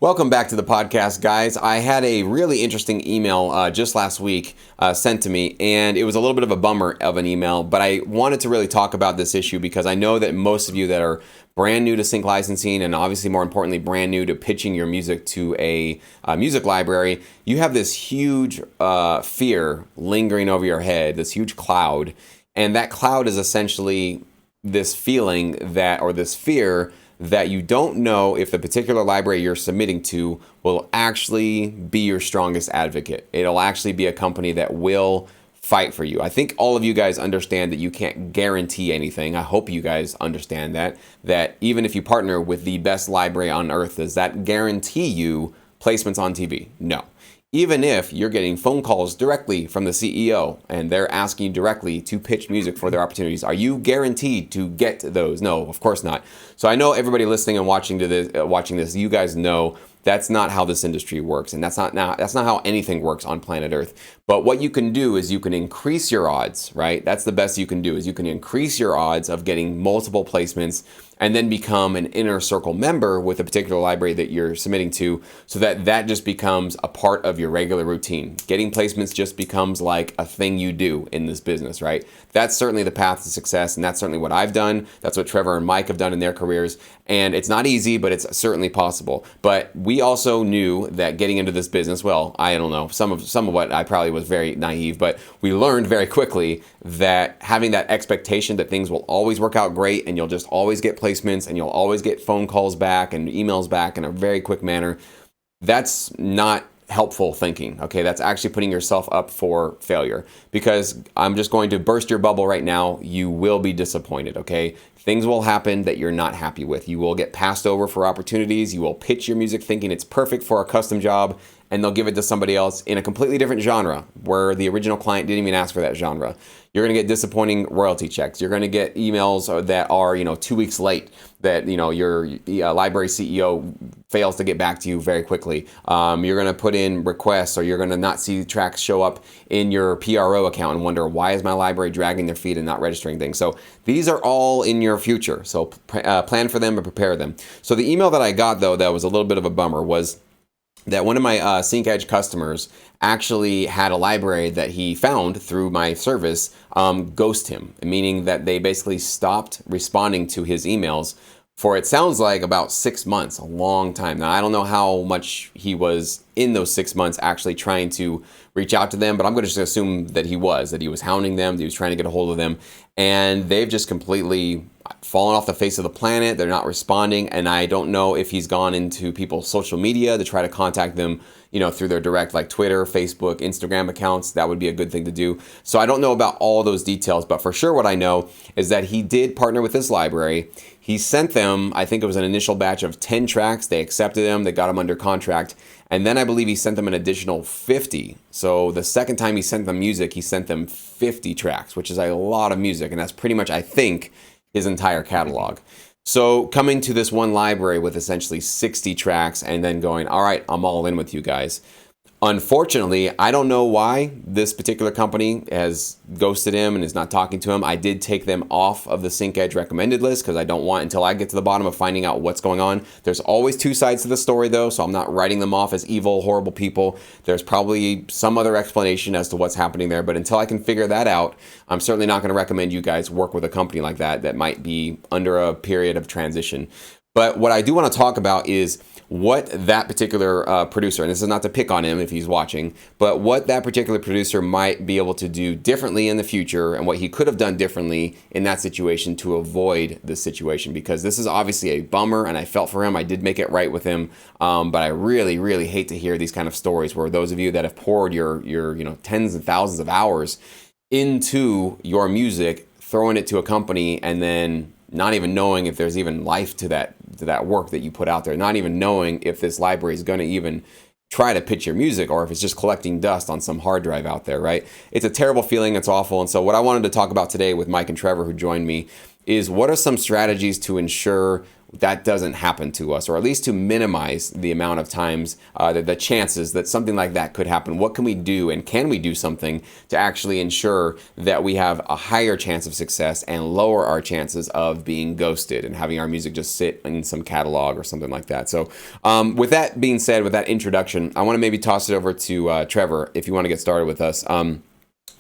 Welcome back to the podcast, guys. I had a really interesting email just last week sent to me, and it was a little bit of a bummer of an email, but I wanted to really talk about this issue because I know that most of you that are brand new to sync licensing and obviously more importantly brand new to pitching your music to a music library, you have this huge fear lingering over your head, this huge cloud, and that cloud is essentially this feeling that, or this fear that you don't know if the particular library you're submitting to will actually be your strongest advocate. It'll actually be a company that will fight for you. I think all of you guys understand that you can't guarantee anything. I hope you guys understand that even if you partner with the best library on earth, does that guarantee you placements on TV? No. Even if you're getting phone calls directly from the CEO and they're asking you directly to pitch music for their opportunities, are you guaranteed to get those? No, of course not. So I know everybody listening and watching this, you guys know that's not how this industry works, and that's not how anything works on planet Earth. But what you can do is you can increase your odds, right? That's the best you can do, is you can increase your odds of getting multiple placements and then become an inner circle member with a particular library that you're submitting to, so that just becomes a part of your regular routine. Getting placements just becomes like a thing you do in this business, right? That's certainly the path to success, and that's certainly what I've done. That's what Trevor and Mike have done in their careers. And it's not easy, but it's certainly possible. But we also knew that getting into this business, well, I don't know, some of what I probably was very naive, but we learned very quickly that having that expectation that things will always work out great and you'll just always get placements and you'll always get phone calls back and emails back in a very quick manner, that's not helpful thinking, okay? That's actually putting yourself up for failure, because I'm just going to burst your bubble right now. You will be disappointed, okay? Things will happen that you're not happy with. You will get passed over for opportunities. You will pitch your music thinking it's perfect for a custom job, and they'll give it to somebody else in a completely different genre where the original client didn't even ask for that genre. You're going to get disappointing royalty checks. You're going to get emails that are, 2 weeks late, that, your library CEO fails to get back to you very quickly. You're going to put in requests, or you're going to not see tracks show up in your PRO account and wonder, why is my library dragging their feet and not registering things? So these are all in your future. So plan for them and prepare them. So the email that I got, though, that was a little bit of a bummer, was that one of my SyncEdge customers actually had a library that he found through my service ghost him, meaning that they basically stopped responding to his emails for, it sounds like, about 6 months, a long time. Now, I don't know how much he was in those 6 months actually trying to reach out to them, but I'm going to just assume that he was hounding them, that he was trying to get a hold of them, and they've just completely fallen off the face of the planet. They're not responding, and I don't know if he's gone into people's social media to try to contact them, through their direct, like Twitter, Facebook, Instagram accounts. That would be a good thing to do. So I don't know about all those details, but for sure what I know is that he did partner with this library. He sent them, I think it was an initial batch of 10 tracks. They accepted them, they got them under contract, and then I believe he sent them an additional 50. So the second time he sent them music, he sent them 50 tracks, which is a lot of music, and that's pretty much, I think, his entire catalog. So coming to this one library with essentially 60 tracks and then going, all right, I'm all in with you guys. Unfortunately, I don't know why this particular company has ghosted him and is not talking to him. I did take them off of the SyncEdge recommended list because I don't want, until I get to the bottom of finding out what's going on. There's always two sides to the story, though, so I'm not writing them off as evil, horrible people. There's probably some other explanation as to what's happening there, but until I can figure that out, I'm certainly not going to recommend you guys work with a company like that might be under a period of transition. But what I do want to talk about is what that particular producer, and this is not to pick on him if he's watching, but what that particular producer might be able to do differently in the future, and what he could have done differently in that situation to avoid this situation, because this is obviously a bummer, and I felt for him. I did make it right with him, but I really, really hate to hear these kind of stories where those of you that have poured your tens and thousands of hours into your music, throwing it to a company, and then not even knowing if there's even life to that work that you put out there, not even knowing if this library is going to even try to pitch your music, or if it's just collecting dust on some hard drive out there, right? It's a terrible feeling. It's awful. And so what I wanted to talk about today with Mike and Trevor, who joined me, is what are some strategies to ensure that doesn't happen to us, or at least to minimize the amount of times, the chances that something like that could happen? What can we do, and can we do something to actually ensure that we have a higher chance of success and lower our chances of being ghosted and having our music just sit in some catalog or something like that? So with that being said, with that introduction, I want to maybe toss it over to Trevor if you want to get started with us.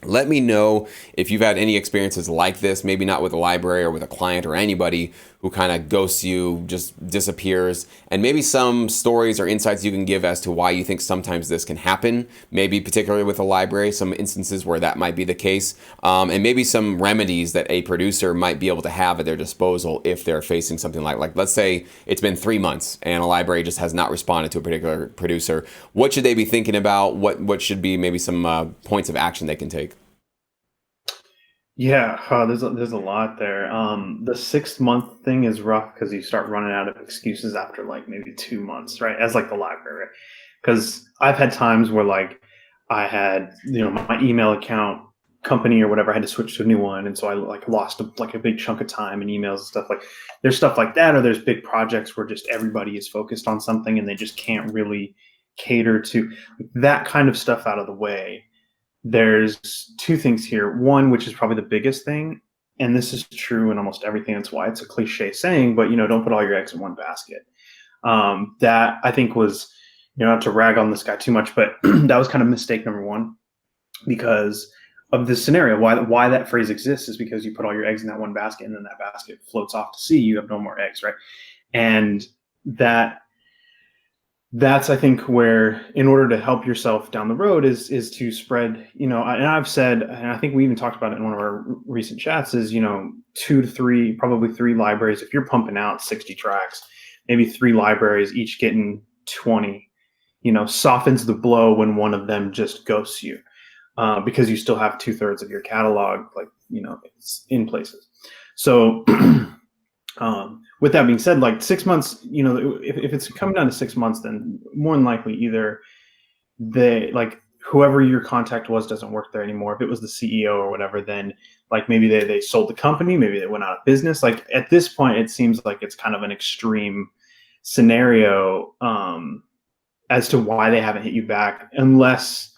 Let me know if you've had any experiences like this, maybe not with a library or with a client or anybody who kind of ghosts you, just disappears, and maybe some stories or insights you can give as to why you think sometimes this can happen, maybe particularly with a library, some instances where that might be the case, and maybe some remedies that a producer might be able to have at their disposal if they're facing something like let's say it's been 3 months and a library just has not responded to a particular producer. What should they be thinking about? What should be maybe some points of action they can take? Yeah, there's a lot there. The 6 month thing is rough because you start running out of excuses after like maybe 2 months, right? As like the library, because I've had times where like I had my email account company or whatever I had to switch to a new one, and so I like lost like a big chunk of time and emails and stuff. Like there's stuff like that, or there's big projects where just everybody is focused on something and they just can't really cater to that kind of stuff out of the way. There's two things here. One, which is probably the biggest thing, and this is true in almost everything. That's why it's a cliche saying, but don't put all your eggs in one basket. That I think was, not to rag on this guy too much, but that was kind of mistake number one because of this scenario. Why that phrase exists is because you put all your eggs in that one basket, and then that basket floats off to sea. You have no more eggs, right? And that's I think where, in order to help yourself down the road, is to spread, and I've said, and I think we even talked about it in one of our recent chats, is 2 to 3, probably 3 libraries. If you're pumping out 60 tracks, maybe 3 libraries each getting 20, softens the blow when one of them just ghosts you, because you still have 2/3 of your catalog, like it's in places. So with that being said, like 6 months, if it's coming down to 6 months, then more than likely either whoever your contact was doesn't work there anymore. If it was the CEO or whatever, then like maybe they sold the company, maybe they went out of business. Like at this point, it seems like it's kind of an extreme scenario as to why they haven't hit you back, unless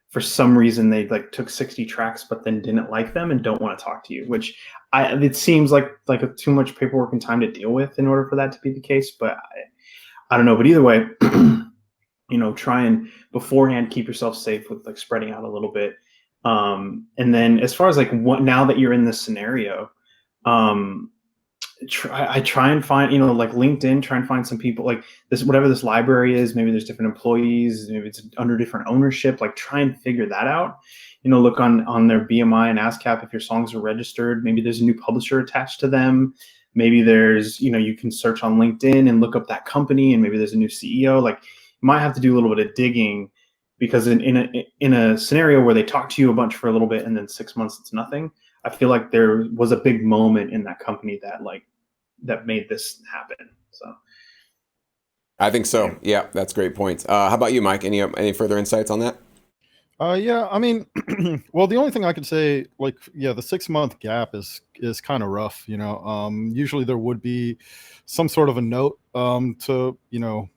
for some reason they like took 60 tracks but then didn't like them and don't want to talk to you, which it seems like too much paperwork and time to deal with in order for that to be the case. But I don't know. But either way, try and beforehand keep yourself safe with like spreading out a little bit. And then as far as like now that you're in this scenario, I try and find, like LinkedIn, try and find some people like this, whatever this library is. Maybe there's different employees, maybe it's under different ownership. Like try and figure that out. Look on their BMI and ASCAP if your songs are registered. Maybe there's a new publisher attached to them. Maybe there's, you can search on LinkedIn and look up that company, and maybe there's a new CEO. Like you might have to do a little bit of digging, because in a scenario where they talk to you a bunch for a little bit and then 6 months it's nothing, I feel like there was a big moment in that company that made this happen. So I think so. Yeah, that's great points. How about you, Mike? Any further insights on that? Yeah, I mean, well, the only thing I could say, like, yeah, the 6 month gap is kind of rough. Usually there would be some sort of a note to,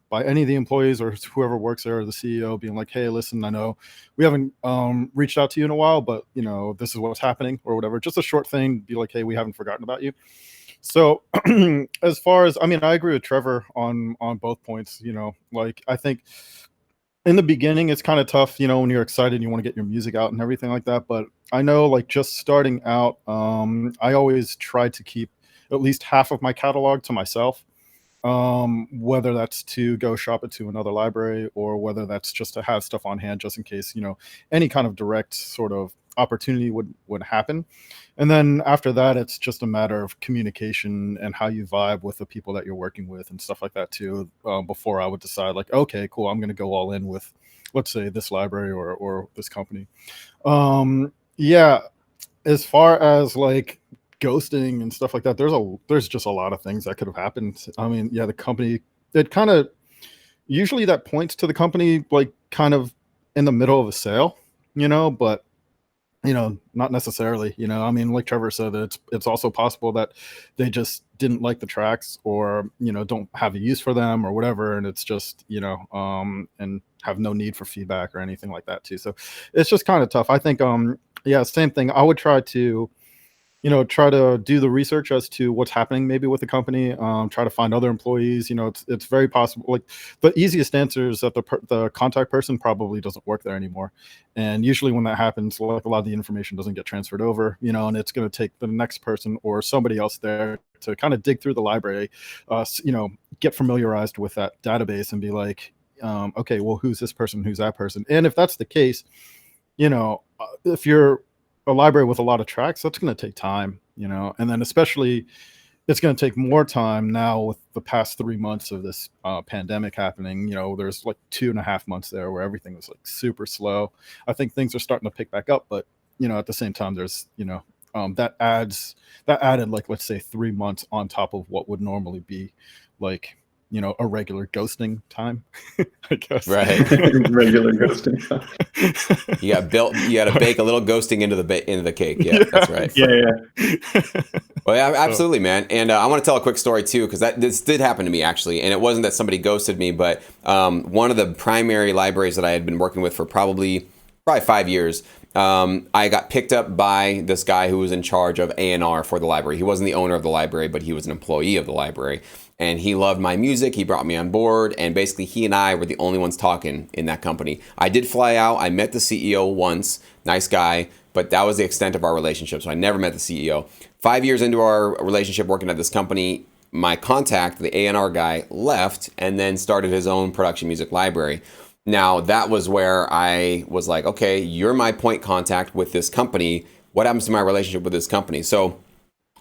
by any of the employees or whoever works there, or the CEO, being like, hey, listen, I know we haven't reached out to you in a while, but this is what's happening or whatever. Just a short thing, be like, hey, we haven't forgotten about you. So as far as, I mean, I agree with Trevor on both points. Like I think in the beginning it's kind of tough, when you're excited and you want to get your music out and everything like that. But I know, like, just starting out, I always try to keep at least half of my catalog to myself, whether that's to go shop it to another library, or whether that's just to have stuff on hand just in case, any kind of direct sort of opportunity would happen. And then after that, it's just a matter of communication and how you vibe with the people that you're working with and stuff like that too, before I would decide, like, okay, cool, I'm going to go all in with, let's say, this library or this company. Yeah, as far as like ghosting and stuff like that, there's just a lot of things that could have happened. I mean, yeah, the company, it kind of, usually that points to the company like kind of in the middle of a sale, but not necessarily. I mean, like Trevor said, it's also possible that they just didn't like the tracks, or don't have a use for them or whatever, and it's just and have no need for feedback or anything like that too. So it's just kind of tough. I think yeah, same thing. I would try to try to do the research as to what's happening maybe with the company. Try to find other employees. It's very possible. Like, the easiest answer is that the contact person probably doesn't work there anymore. And usually when that happens, like, a lot of the information doesn't get transferred over, and it's going to take the next person or somebody else there to kind of dig through the library, get familiarized with that database and be like, okay, well, who's this person? Who's that person? And if that's the case, if you're a library with a lot of tracks, that's going to take time, and then especially it's going to take more time now with the past 3 months of this pandemic happening. There's like 2.5 months there where everything was like super slow. I think things are starting to pick back up, but at the same time, there's that added, like, let's say 3 months on top of what would normally be like a regular ghosting time, I guess. Right. Regular ghosting. You got to bake a little ghosting into the cake. Yeah, that's right. Yeah. Well, yeah, absolutely, man. And I want to tell a quick story too, because this did happen to me actually, and it wasn't that somebody ghosted me, but one of the primary libraries that I had been working with for probably 5 years. I got picked up by this guy who was in charge of A&R for the library. He wasn't the owner of the library, but he was an employee of the library. And he loved my music. He brought me on board. And basically, he and I were the only ones talking in that company. I did fly out. I met the CEO once. Nice guy. But that was the extent of our relationship. So I never met the CEO. 5 years into our relationship working at this company, my contact, the A&R guy, left and then started his own production music library. Now, that was where I was like, okay, you're my point contact with this company. What happens to my relationship with this company? So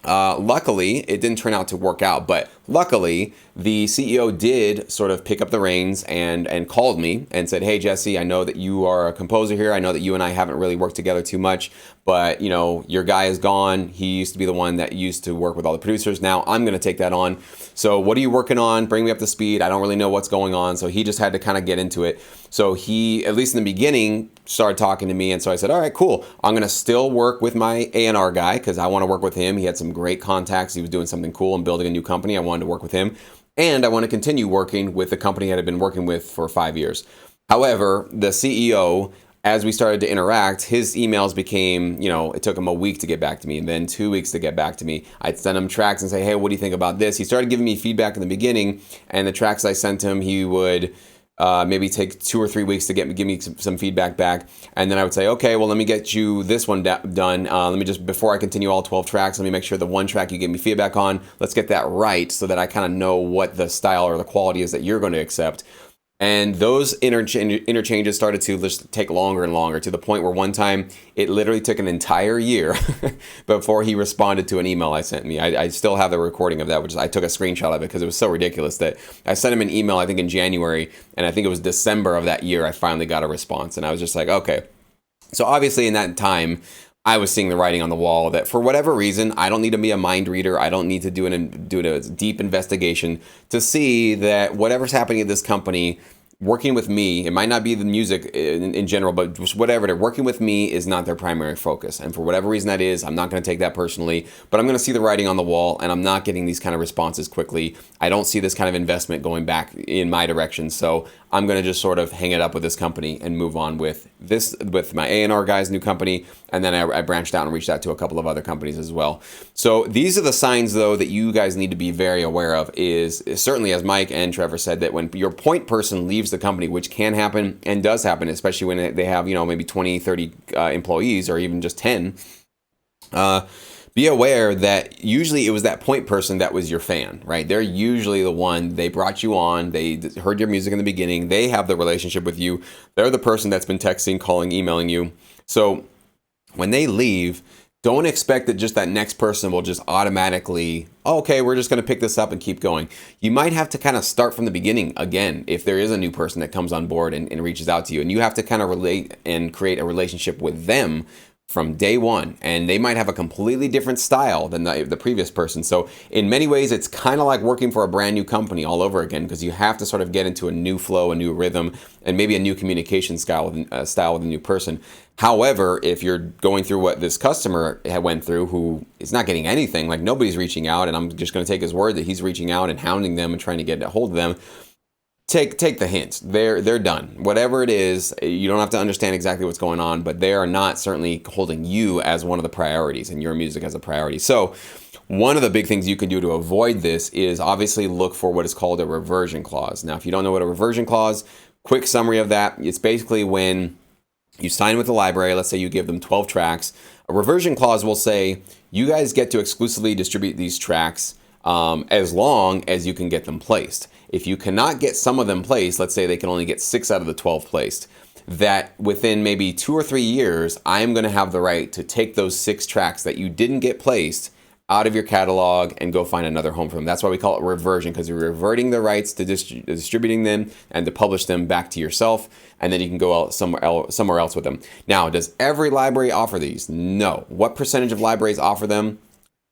luckily, it didn't turn out to work out. But luckily, the CEO did sort of pick up the reins and called me and said, hey, Jesse, I know that you are a composer here. I know that you and I haven't really worked together too much. But, your guy is gone. He used to be the one that used to work with all the producers. Now I'm going to take that on. So what are you working on? Bring me up to speed. I don't really know what's going on. So he just had to kind of get into it. So he, at least in the beginning, started talking to me. And so I said, all right, cool. I'm going to still work with my A&R guy because I want to work with him. He had some great contacts. He was doing something cool and building a new company. I wanted to work with him. And I want to continue working with the company that I've been working with for 5 years. However, the CEO, as we started to interact, his emails became, it took him a week to get back to me and then 2 weeks to get back to me. I'd send him tracks and say, hey, what do you think about this? He started giving me feedback in the beginning, and the tracks I sent him, he would maybe take 2 or 3 weeks to give me some feedback back. And then I would say, okay, well, let me get you this one done. Let me just, before I continue all 12 tracks, let me make sure the one track you gave me feedback on, let's get that right so that I kind of know what the style or the quality is that you're going to accept. And those interchanges started to just take longer and longer, to the point where one time it literally took an entire year before he responded to an email I sent me. I still have the recording of that, which I took a screenshot of it because it was so ridiculous that I sent him an email, I think in January, and I think it was December of that year I finally got a response. And I was just like, okay. So obviously in that time, I was seeing the writing on the wall that for whatever reason, I don't need to be a mind reader. I don't need to do a deep investigation to see that whatever's happening at this company, working with me, it might not be the music in general, but just whatever, they're working with me is not their primary focus. And for whatever reason that is, I'm not going to take that personally, but I'm going to see the writing on the wall, and I'm not getting these kind of responses quickly. I don't see this kind of investment going back in my direction. So I'm going to just sort of hang it up with this company and move on with my A&R guy's new company. And then I branched out and reached out to a couple of other companies as well. So these are the signs, though, that you guys need to be very aware of, is certainly, as Mike and Trevor said, that when your point person leaves the company, which can happen and does happen, especially when they have, maybe 20, 30 employees or even just 10, be aware that usually it was that point person that was your fan, right? They're usually the one, they brought you on, they heard your music in the beginning, they have the relationship with you, they're the person that's been texting, calling, emailing you. So when they leave, don't expect that just that next person will just automatically, okay, we're just going to pick this up and keep going. You might have to kind of start from the beginning again if there is a new person that comes on board and reaches out to you. And you have to kind of relate and create a relationship with them from day one, and they might have a completely different style than the previous person. So in many ways, it's kind of like working for a brand new company all over again, because you have to sort of get into a new flow, a new rhythm, and maybe a new communication style with a new person. However, if you're going through what this customer had went through, who is not getting anything, like nobody's reaching out, and I'm just going to take his word that he's reaching out and hounding them and trying to get a hold of them. Take the hint. They're done. Whatever it is, you don't have to understand exactly what's going on, but they are not certainly holding you as one of the priorities and your music as a priority. So one of the big things you can do to avoid this is obviously look for what is called a reversion clause. Now, if you don't know what a reversion clause, quick summary of that, it's basically when you sign with the library, let's say you give them 12 tracks, a reversion clause will say, you guys get to exclusively distribute these tracks as long as you can get them placed. If you cannot get some of them placed, let's say they can only get 6 out of the 12 placed, that within maybe 2 or 3 years, I'm going to have the right to take those 6 tracks that you didn't get placed out of your catalog and go find another home for them. That's why we call it reversion, because you're reverting the rights to distributing them and to publish them back to yourself, and then you can go out somewhere else with them. Now, does every library offer these? No. What percentage of libraries offer them?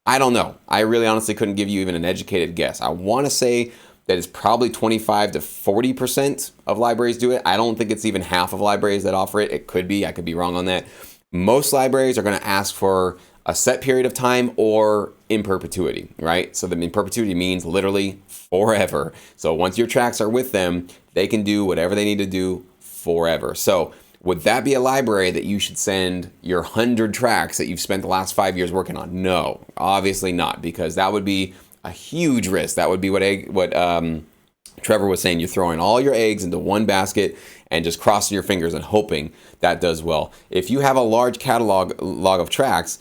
I don't know. I really honestly couldn't give you even an educated guess. I want to say that it's probably 25 to 40% of libraries do it. I don't think it's even half of libraries that offer it. It could be. I could be wrong on that. Most libraries are going to ask for a set period of time or in perpetuity, right? So the in perpetuity means literally forever. So once your tracks are with them, they can do whatever they need to do forever. So would that be a library that you should send your 100 tracks that you've spent the last 5 years working on? No, obviously not, because that would be a huge risk. That would be what Trevor was saying. You're throwing all your eggs into one basket and just crossing your fingers and hoping that does well. If you have a large catalog of tracks,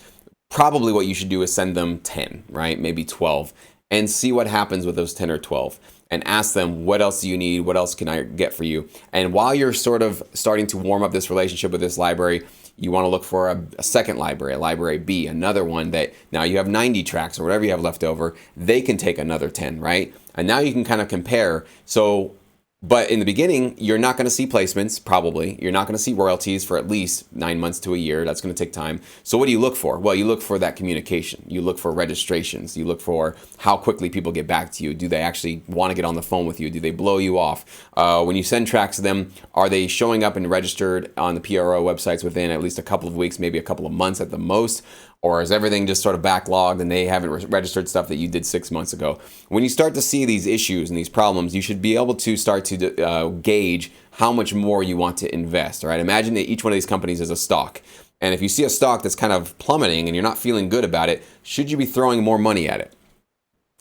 probably what you should do is send them 10, right? Maybe 12, and see what happens with those 10 or 12. And ask them, what else do you need? What else can I get for you? And while you're sort of starting to warm up this relationship with this library, you want to look for a second library, a library B, another one that now you have 90 tracks or whatever you have left over. They can take another 10, right? And now you can kind of compare. So, but in the beginning, you're not going to see placements, probably. You're not going to see royalties for at least 9 months to a year. That's going to take time. So what do you look for? Well, you look for that communication. You look for registrations. You look for how quickly people get back to you. Do they actually want to get on the phone with you? Do they blow you off? When you send tracks to them, are they showing up and registered on the PRO websites within at least a couple of weeks, maybe a couple of months at the most? Or is everything just sort of backlogged and they haven't registered stuff that you did 6 months ago? When you start to see these issues and these problems, you should be able to start to gauge how much more you want to invest. All right, imagine that each one of these companies is a stock. And if you see a stock that's kind of plummeting and you're not feeling good about it, should you be throwing more money at it?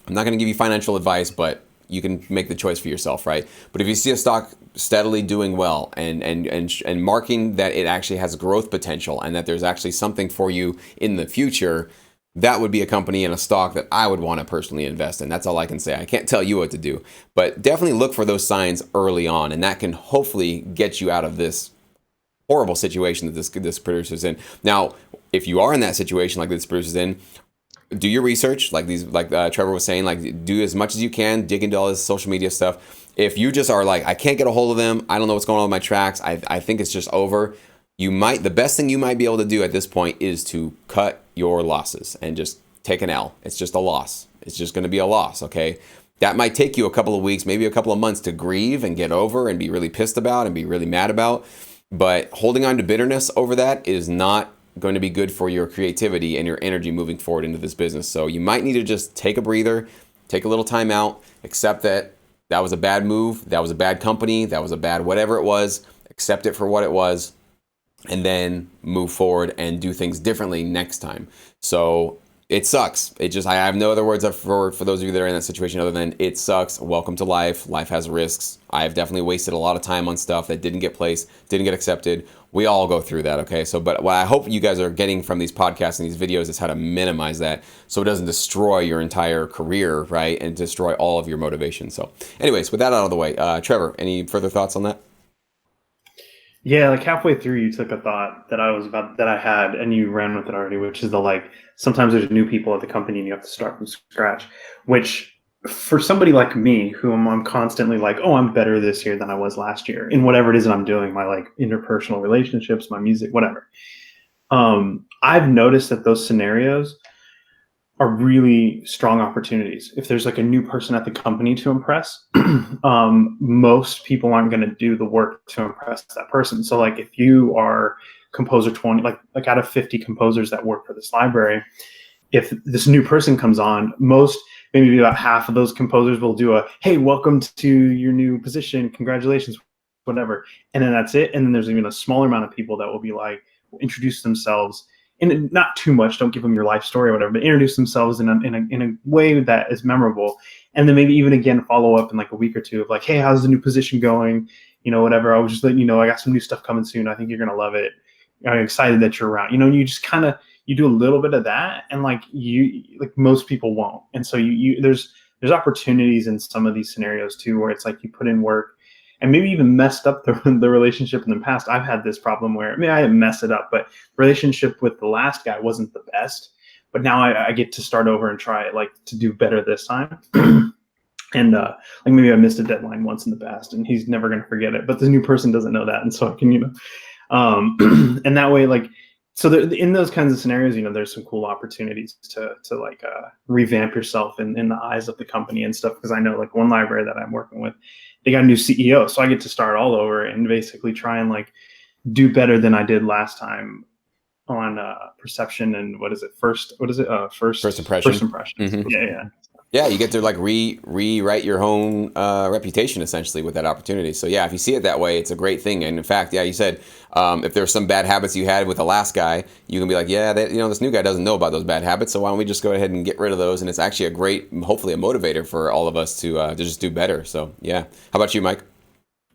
I'm not going to give you financial advice, but you can make the choice for yourself, right? But if you see a stock steadily doing well and marking that it actually has growth potential and that there's actually something for you in the future, that would be a company and a stock that I would want to personally invest in. That's all I can say. I can't tell you what to do, but definitely look for those signs early on, and that can hopefully get you out of this horrible situation that this producer's in. Now, if you are in that situation like this producer's in, do your research, like Trevor was saying, like do as much as you can, dig into all this social media stuff. If you just are like, I can't get a hold of them, I don't know what's going on with my tracks, I think it's just over, the best thing you might be able to do at this point is to cut your losses and just take an L. It's just a loss. It's just going to be a loss, okay? That might take you a couple of weeks, maybe a couple of months to grieve and get over and be really pissed about and be really mad about. But holding on to bitterness over that is not going to be good for your creativity and your energy moving forward into this business. So you might need to just take a breather, take a little time out, accept that that was a bad move, that was a bad company, that was a bad whatever it was, accept it for what it was, and then move forward and do things differently next time. So it sucks. I have no other words for those of you that are in that situation other than it sucks. Welcome to life. Life has risks. I've definitely wasted a lot of time on stuff that didn't get placed, didn't get accepted. We all go through that, okay? But what I hope you guys are getting from these podcasts and these videos is how to minimize that so it doesn't destroy your entire career, right? And destroy all of your motivation. So anyways, with that out of the way, Trevor, any further thoughts on that? Yeah, like halfway through, you took a thought that I had, and you ran with it already, which is sometimes there's new people at the company and you have to start from scratch, which for somebody like me, whom I'm constantly like, oh, I'm better this year than I was last year in whatever it is that I'm doing, my like interpersonal relationships, my music, whatever. I've noticed that those scenarios are really strong opportunities. If there's like a new person at the company to impress, most people aren't going to do the work to impress that person. So like if you are composer 20, like out of 50 composers that work for this library, if this new person comes on, maybe about half of those composers will do a, hey, welcome to your new position, congratulations, whatever. And then that's it. And then there's even a smaller amount of people that will be like, will introduce themselves, and not too much, don't give them your life story or whatever, but introduce themselves in a way that is memorable. And then maybe even again follow up in like a week or two of like, hey, how's the new position going? Whatever. I was just letting you know I got some new stuff coming soon. I think you're gonna love it. I'm excited that you're around. You just kind of, you do a little bit of that, and like most people won't. And so there's opportunities in some of these scenarios too, where it's like you put in work and maybe even messed up the relationship in the past. I've had this problem where, I didn't mess it up, but relationship with the last guy wasn't the best. But now I get to start over and try it, like to do better this time. And like maybe I missed a deadline once in the past, and he's never going to forget it. But the new person doesn't know that, and so I can, and that way, like, so in those kinds of scenarios, there's some cool opportunities to like revamp yourself in the eyes of the company and stuff. Because I know like one library that I'm working with, they got a new CEO, so I get to start all over and basically try and like do better than I did last time on perception and first impression. Mm-hmm. Yeah, you get to like rewrite your own reputation essentially with that opportunity. So yeah, if you see it that way, it's a great thing. And in fact, yeah, you said if there's some bad habits you had with the last guy, you can be like, yeah, this new guy doesn't know about those bad habits, so why don't we just go ahead and get rid of those? And it's actually a great, hopefully a motivator for all of us to just do better. So yeah, how about you, Mike?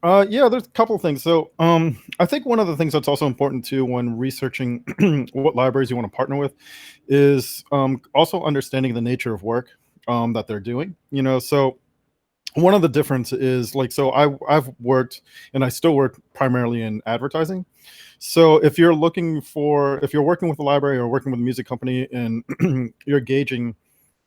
Yeah, there's a couple of things. So I think one of the things that's also important too when researching what libraries you want to partner with is also understanding the nature of work that they're doing. So one of the differences is like, so I've worked and I still work primarily in advertising. So if you're working with a library or working with a music company and you're gauging,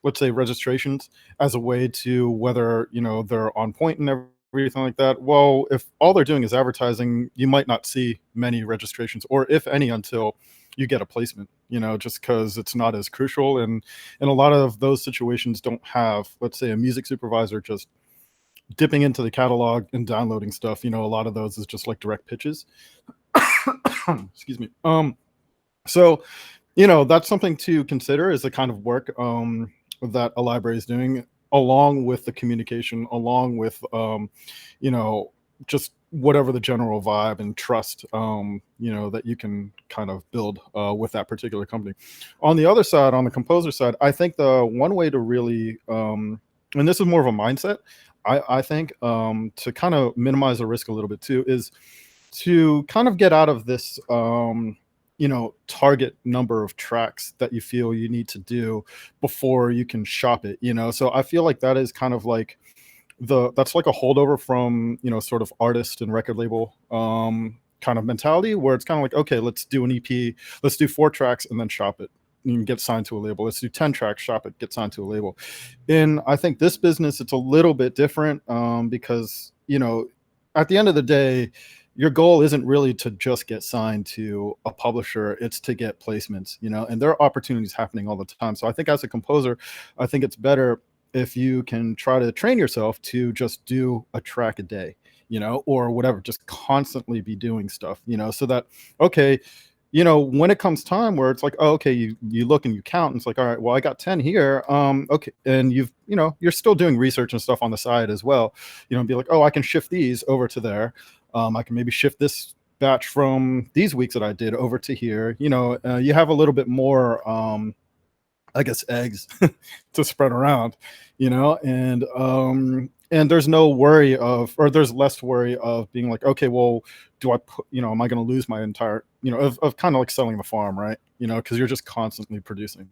let's say, registrations as a way to whether they're on point and everything like that. Well, if all they're doing is advertising, you might not see many registrations, or if any, until you get a placement, just because it's not as crucial. And a lot of those situations don't have, let's say, a music supervisor just dipping into the catalog and downloading stuff. A lot of those is just like direct pitches. Excuse me. So, that's something to consider, is the kind of work that a library is doing, along with the communication, along with just whatever the general vibe and trust that you can kind of build with that particular company. On the other side, on the composer side, I think the one way to really and this is more of a mindset, I think, to kind of minimize the risk a little bit too, is to kind of get out of this target number of tracks that you feel you need to do before you can shop it. So I feel like that is kind of like that's like a holdover from sort of artist and record label kind of mentality, where it's kind of like, okay, let's do an EP, let's do 4 tracks and then shop it. You can get signed to a label. Let's do 10 tracks, shop it, get signed to a label. And I think this business, it's a little bit different because at the end of the day, your goal isn't really to just get signed to a publisher, it's to get placements, and there are opportunities happening all the time. So I think as a composer, I think it's better if you can try to train yourself to just do a track a day, or whatever, just constantly be doing stuff, so that, okay, when it comes time where it's like, oh, okay, you look and you count, and it's like, all right, well, I got 10 here. Okay. And you're still doing research and stuff on the side as well, be like, oh, I can shift these over to there. I can maybe shift this batch from these weeks that I did over to here. You have a little bit more, I guess, eggs to spread around, and there's no worry or there's less worry of being like, okay, well, do I put, am I going to lose my entire, of kind of like selling the farm, right? Because you're just constantly producing.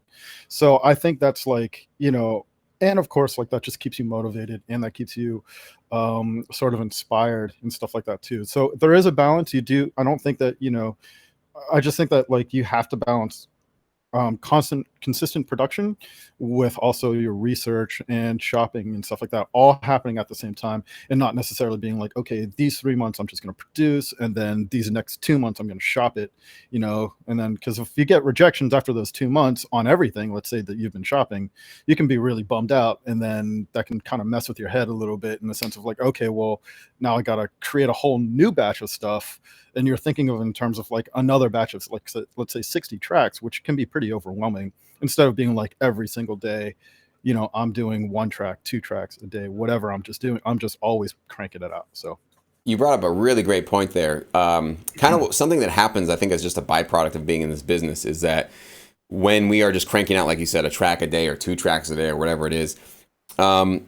So I think that's like, and of course, like that just keeps you motivated, and that keeps you sort of inspired and stuff like that too. So there is a balance. I don't think that, I just think that like you have to balance consistent production with also your research and shopping and stuff like that, all happening at the same time, and not necessarily being like, okay, these 3 months I'm just going to produce, and then these next 2 months I'm going to shop it, and then, because if you get rejections after those 2 months on everything, let's say that you've been shopping, you can be really bummed out, and then that can kind of mess with your head a little bit, in the sense of like, okay, well, now I got to create a whole new batch of stuff, and you're thinking of in terms of like another batch of, like, let's say 60 tracks, which can be pretty overwhelming, instead of being like every single day, I'm doing 1 track, 2 tracks a day, whatever I'm just always cranking it out. So You brought up a really great point there. Kind of something that happens, I think, as just a byproduct of being in this business, is that when we are just cranking out, like you said, a track a day or 2 tracks a day or whatever it is,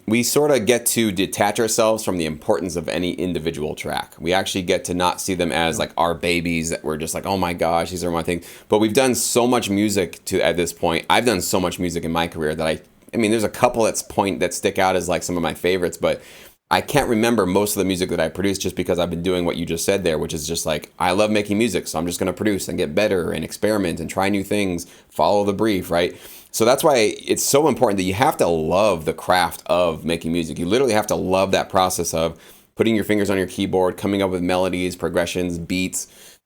we sort of get to detach ourselves from the importance of any individual track. We actually get to not see them as like our babies that we're just like, oh my gosh, these are my things. But we've done so much music at this point. I've done so much music in my career that I mean, there's a couple that stick out as like some of my favorites, but I can't remember most of the music that I produced, just because I've been doing what you just said there, which is just like, I love making music, so I'm just going to produce and get better and experiment and try new things, follow the brief, right? So that's why it's so important that you have to love the craft of making music. You literally have to love that process of putting your fingers on your keyboard, coming up with melodies, progressions, beats,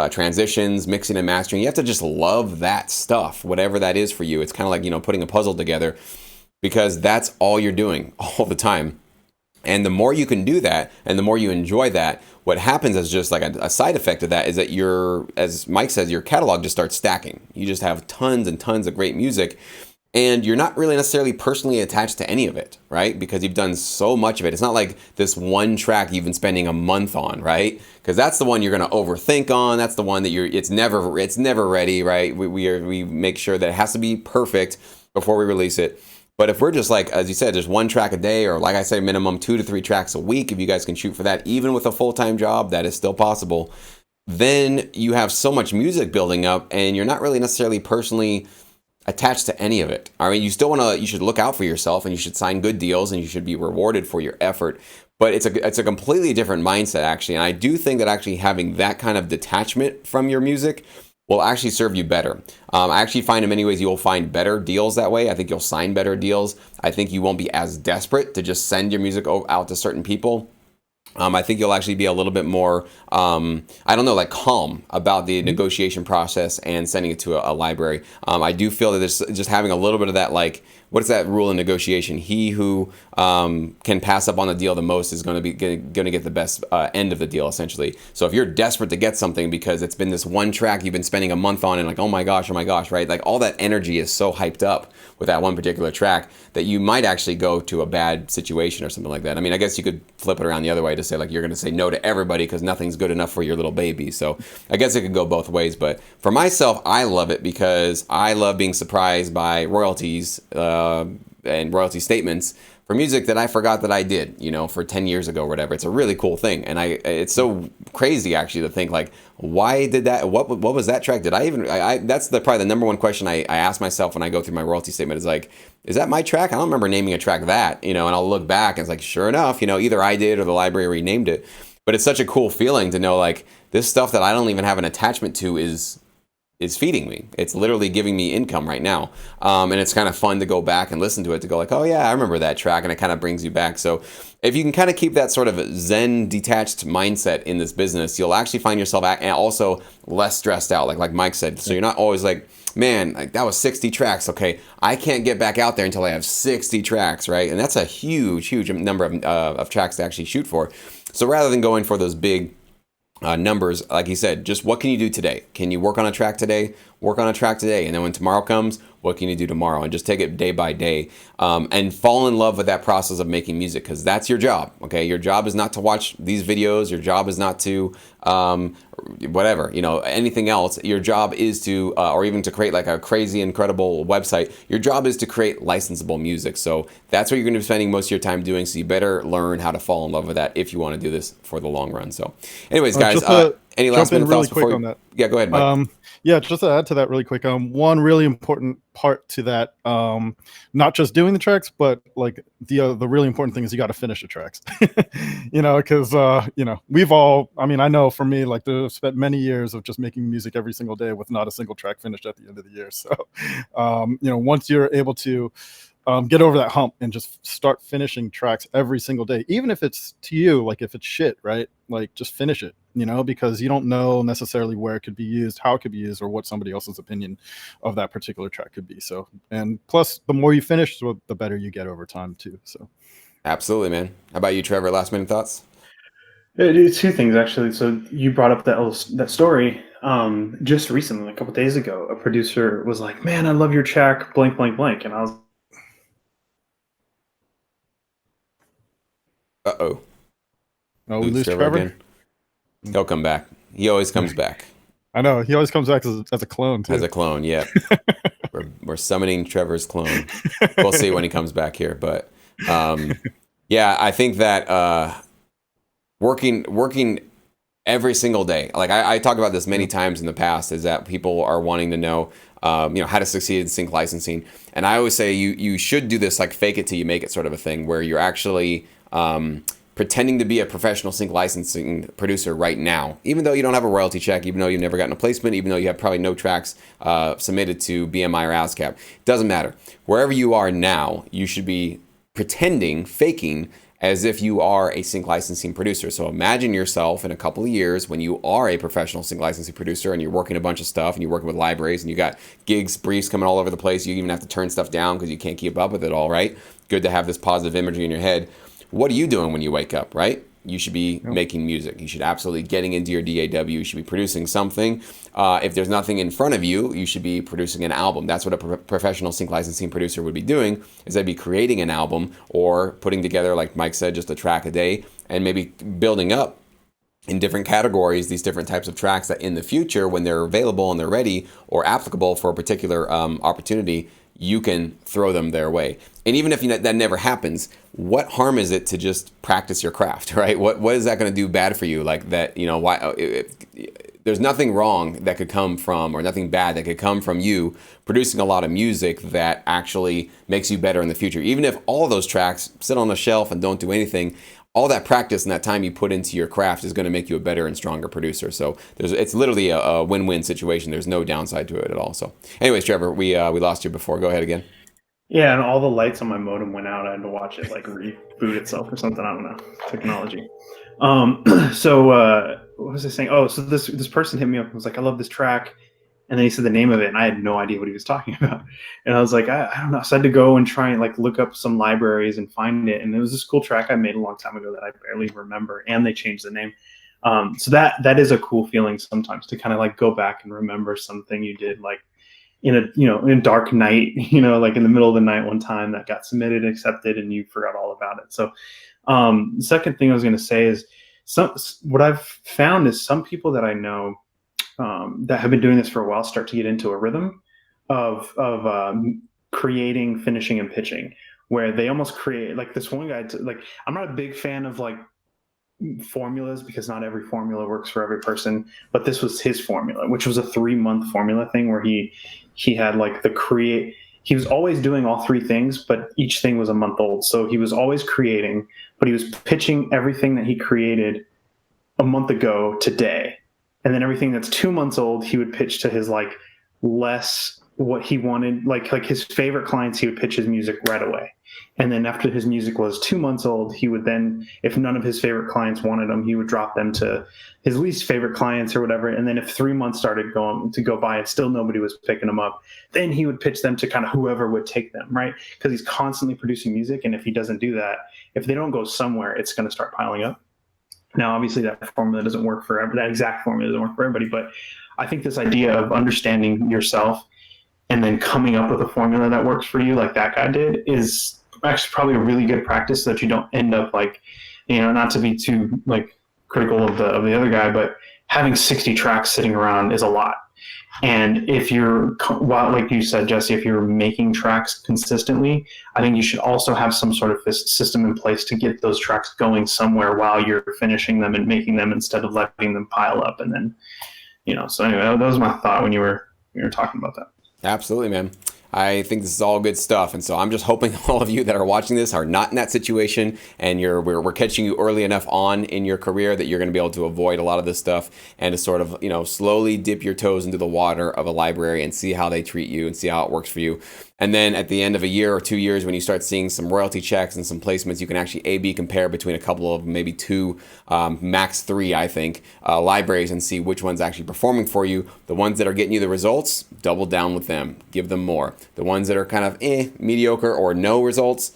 transitions, mixing and mastering. You have to just love that stuff, whatever that is for you. It's kind of like, putting a puzzle together, because that's all you're doing all the time. And the more you can do that, and the more you enjoy that, what happens is just like a side effect of that is that as Mike says, your catalog just starts stacking. You just have tons and tons of great music, and you're not really necessarily personally attached to any of it, right? Because you've done so much of it. It's not like this one track you've been spending a month on, right? Because that's the one you're going to overthink on. That's the one that it's never ready, right? We make sure that it has to be perfect before we release it. But if we're just like, as you said, just 1 track a day, or like I say, minimum 2 to 3 tracks a week, if you guys can shoot for that, even with a full-time job, that is still possible, then you have so much music building up, and you're not really necessarily personally attached to any of it. I mean, you should look out for yourself, and you should sign good deals, and you should be rewarded for your effort. But it's a completely different mindset, actually. And I do think that actually having that kind of detachment from your music will actually serve you better. I actually find in many ways you will find better deals that way. I think you'll sign better deals. I think you won't be as desperate to just send your music out to certain people. I think you'll actually be a little bit more, like calm about the negotiation process and sending it to a library. I do feel that there's just having a little bit of that, like, what's that rule in negotiation? He who can pass up on the deal the most is going to get the best end of the deal, essentially. So if you're desperate to get something because it's been this one track you've been spending a month on, and like, oh my gosh, right? Like, all that energy is so hyped up with that one particular track that you might actually go to a bad situation or something like that. I mean, I guess you could flip it around the other way to say, like, you're going to say no to everybody because nothing's good enough for your little baby. So I guess it could go both ways. But for myself, I love it because I love being surprised by royalties and royalty statements for music that I forgot that I did, for 10 years ago or whatever. It's a really cool thing. And it's so crazy actually to think, like, why did that, what was that track? Did I even, that's probably the number one question I ask myself when I go through my royalty statement, is like, is that my track? I don't remember naming a track that, and I'll look back and it's like, sure enough, either I did or the library renamed it. But it's such a cool feeling to know, like, this stuff that I don't even have an attachment to is feeding me. It's literally giving me income right now. And it's kind of fun to go back and listen to it, to go like, oh yeah, I remember that track. And it kind of brings you back. So if you can kind of keep that sort of Zen detached mindset in this business, you'll actually find yourself also less stressed out, like Mike said. So you're not always like, man, like, that was 60 tracks. Okay, I can't get back out there until I have 60 tracks, right? And that's a huge number of tracks to actually shoot for. So rather than going for those big numbers, like you said, just what can you do today? Can you work on a track today? Work on a track today. And then when tomorrow comes, what can you do tomorrow? And just take it day by day, and fall in love with that process of making music, because that's your job. Okay, your job is not to watch these videos. Your job is not to anything else. Your job is to, or even to create like a crazy, incredible website. Your job is to create licensable music. So that's what you're going to be spending most of your time doing. So you better learn how to fall in love with that if you want to do this for the long run. So anyways, guys. Any jump last in minute really thoughts quick before? on that. Yeah, go ahead, Mike. Yeah, just to add to that really quick. One really important part to that, not just doing the tracks, but like the really important thing is you got to finish the tracks. Because we've all. I mean, I know for me, like I've spent many years of just making music every single day with not a single track finished at the end of the year. So, once you're able to get over that hump and just start finishing tracks every single day, even if it's to you, like if it's shit, right? Like just finish it, because you don't know necessarily where it could be used, how it could be used, or what somebody else's opinion of that particular track could be. So, and plus the more you finish, the better you get over time too. So Absolutely, man. How about you, Trevor? Last minute thoughts? Two things actually. So you brought up that story just recently, a couple days ago. A producer was like, "Man, I love your track, blank, blank, blank," and I was. Uh-oh. we lose Trevor again. He'll come back. He always comes back. I know. He always comes back as a clone, too. As a clone, yeah. we're summoning Trevor's clone. We'll see when he comes back here. But, yeah, I think that working every single day, like I talk about this many times in the past, is that people are wanting to know, how to succeed in sync licensing. And I always say you should do this like fake it till you make it sort of a thing, where you're actually pretending to be a professional sync licensing producer right now, even though you don't have a royalty check, even though you've never gotten a placement, even though you have probably no tracks submitted to BMI or ASCAP. Doesn't matter. Wherever you are now, you should be pretending, faking, as if you are a sync licensing producer. So imagine yourself in a couple of years when you are a professional sync licensing producer and you're working a bunch of stuff and you're working with libraries and you got gigs, briefs coming all over the place. You even have to turn stuff down because you can't keep up with it all, right? Good to have this positive imagery in your head. What are you doing when you wake up, right? You should be making music. You should absolutely getting into your DAW. You should be producing something. If there's nothing in front of you, you should be producing an album. That's what a professional sync licensing producer would be doing, is they'd be creating an album or putting together, like Mike said, just a track a day and maybe building up in different categories these different types of tracks that in the future, when they're available and they're ready or applicable for a particular opportunity, you can throw them their way. And even if that never happens, what harm is it to just practice your craft, right? What is that going to do bad for you? Like that, there's nothing wrong that could come from, or nothing bad that could come from you producing a lot of music that actually makes you better in the future. Even if all of those tracks sit on the shelf and don't do anything, all that practice and that time you put into your craft is going to make you a better and stronger producer. So it's literally a win-win situation. There's no downside to it at all. So anyways, Trevor, we lost you before. Go ahead again. Yeah, and all the lights on my modem went out. I had to watch it like reboot itself or something. I don't know. Technology. So what was I saying? Oh, so this person hit me up and was like, "I love this track." And then he said the name of it, and I had no idea what he was talking about. And I was like, I don't know. So I had to go and try and like look up some libraries and find it. And it was this cool track I made a long time ago that I barely remember, and they changed the name. So that is a cool feeling sometimes, to kind of like go back and remember something you did, like in a dark night, like in the middle of the night one time that got submitted, accepted, and you forgot all about it. So the second thing I was going to say is what I've found is some people that I know that have been doing this for a while start to get into a rhythm of creating, finishing, and pitching, where they almost create, like this one guy, like, I'm not a big fan of like formulas, because not every formula works for every person, but this was his formula, which was a 3-month formula thing where he had like he was always doing all three things, but each thing was a month old. So he was always creating, but he was pitching everything that he created a month ago today. And then everything that's 2 months old, he would pitch to his like less what he wanted, like his favorite clients, he would pitch his music right away. And then after his music was 2 months old, he would then, if none of his favorite clients wanted them, he would drop them to his least favorite clients or whatever. And then if 3 months started to go by and still nobody was picking them up, then he would pitch them to kind of whoever would take them, right? Because he's constantly producing music. And if he doesn't do that, if they don't go somewhere, it's going to start piling up. Now, obviously, that formula doesn't work for that exact formula doesn't work for everybody, but I think this idea of understanding yourself and then coming up with a formula that works for you, like that guy did, is actually probably a really good practice, so that you don't end up like, not to be too like critical of the other guy, but having 60 tracks sitting around is a lot. And if you're, well, like you said, Jesse, if you're making tracks consistently, I think you should also have some sort of system in place to get those tracks going somewhere while you're finishing them and making them, instead of letting them pile up. And then, so anyway, that was my thought when you were talking about that. Absolutely, man. I think this is all good stuff, and so I'm just hoping all of you that are watching this are not in that situation, and we're catching you early enough on in your career that you're going to be able to avoid a lot of this stuff, and to sort of slowly dip your toes into the water of a library and see how they treat you and see how it works for you. And then at the end of a year or 2 years, when you start seeing some royalty checks and some placements, you can actually A/B compare between a couple of maybe 2, max 3, I think, libraries, and see which one's actually performing for you. The ones that are getting you the results, double down with them, give them more. The ones that are kind of mediocre or no results,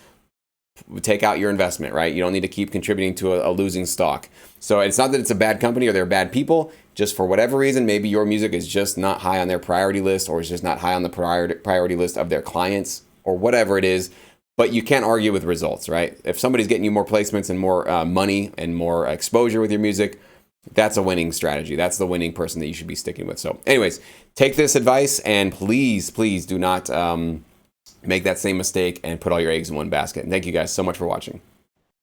take out your investment, right? You don't need to keep contributing to a losing stock. So it's not that it's a bad company or they're bad people. Just for whatever reason, maybe your music is just not high on their priority list, or is just not high on the priority list of their clients, or whatever it is. But you can't argue with results, right? If somebody's getting you more placements and more money and more exposure with your music, that's a winning strategy. That's the winning person that you should be sticking with. So anyways, take this advice, and please do not make that same mistake and put all your eggs in one basket. And thank you guys so much for watching.